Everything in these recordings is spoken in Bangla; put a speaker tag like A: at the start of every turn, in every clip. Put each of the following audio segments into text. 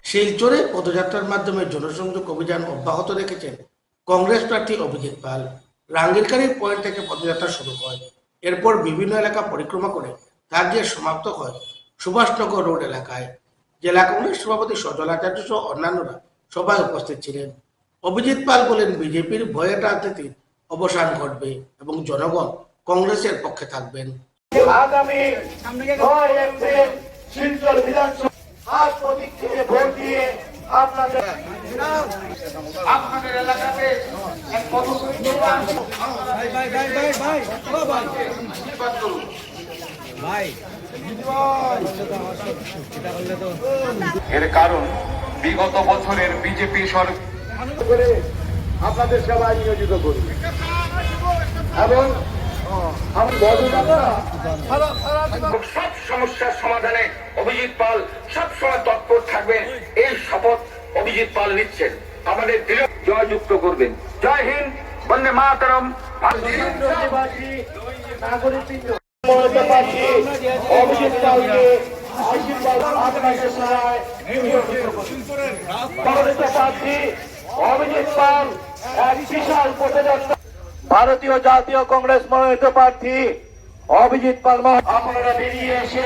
A: শিলচরে পদযাত্রার মাধ্যমে জনসংযোগ অভিযান অব্যাহত রেখেছেন কংগ্রেস প্রার্থী অভিজিৎ পাল। রাঙ্গিরকারী পয়েন্ট থেকে পদযাত্রা শুরু হয়, এরপর বিভিন্ন এলাকা পরিক্রমা করে তার যে সমাপ্ত হয় সুভাষনগর রোড এলাকায়। জেলা কংগ্রেস সভাপতি সজল আচার্য সহ অন্যান্যরা সবাই উপস্থিত ছিলেন। অভিজিৎ পাল বলেন, বিজেপির ভয়ের রাজনীতির অবসান ঘটবে এবং জনগণ কংগ্রেসের পক্ষে থাকবেন।
B: আগামী 9 এপ্রিল শিলচর বিধানসভা হাত প্রতীক থেকে ভোট দিয়ে আপনাদের এলাকাতে এক
C: এর কারণ বিগত বছরের বিজেপি সরকার
B: আপনাদের সেবায় নিয়োজিত করি এবং
C: সব সমস্যার সমাধানে অভিজিৎ পাল সবসময় তৎপর থাকবেন, এই শপথ অভিজিৎ পাল নিচ্ছেন। আমাদের দৃঢ় জয়যুক্ত করবেন। জয় হিন্দ, বন্দে মাতরম।
B: অভিজিৎ পালকে আশীর্বাদ আপনাদের সেবায় অভিজিৎ পাল এক বিশাল পদযাত্রা। ভারতীয় জাতীয় কংগ্রেস মনোনীত প্রার্থী অভিজিৎ পাল আপনারা বেরিয়ে এসে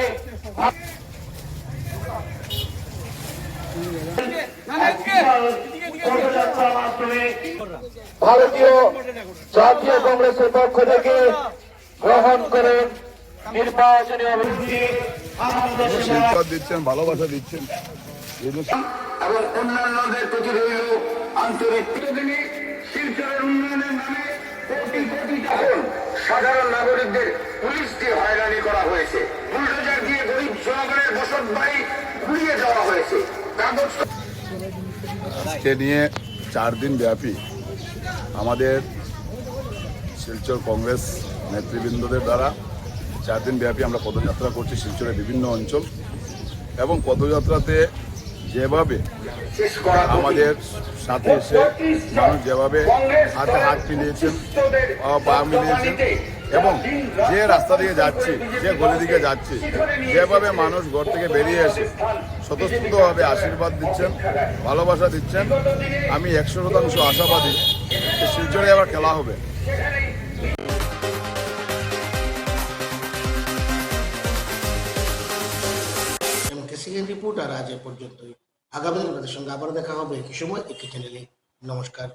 B: পদযাত্রার মাধ্যমে ভারতীয় জাতীয় কংগ্রেসের পক্ষ থেকে গ্রহণ করেন নির্বাচনী অভিযোগ
D: দিচ্ছেন, ভালোবাসা দিচ্ছেন
C: এবং অন্যান্যদের প্রতি রইল আন্তরিক শিলচরের উন্নয়নের নামে কোটি কোটি টাকা সাধারণ নাগরিকদের পুলিশ দিয়ে হয়রানি করা হয়েছে, বুলডোজার দিয়ে গরিব জনগণের বসত বাড়ি ঘুরিয়ে দেওয়া হয়েছে।
D: কে নিয়ে 4 দিন ব্যাপী আমাদের শিলচর কংগ্রেস নেতৃবৃন্দদের দ্বারা 4 দিন ব্যাপী আমরা পদযাত্রা করছি শিলচরের বিভিন্ন অঞ্চল। এবং পদযাত্রাতে যেভাবে আমাদের সাথে এসে মানুষ যেভাবে হাতে হাত মিলিয়েছেন, পা মিলিয়েছেন এবং যে রাস্তা দিয়ে যাচ্ছি, যে গলি দিকে যাচ্ছি, যেভাবে মানুষ ঘর থেকে বেরিয়ে এসে স্বতঃস্ফূর্তভাবে আশীর্বাদ দিচ্ছেন, ভালোবাসা দিচ্ছেন, আমি 100% আশাবাদী যে শিলচরে আবার খেলা হবে।
A: রিপোর্ট আর আজ এ পর্যন্তই। আগামী দিন আপনাদের সঙ্গে আবার দেখা হবে একই সময় একই চ্যানেলে। নমস্কার।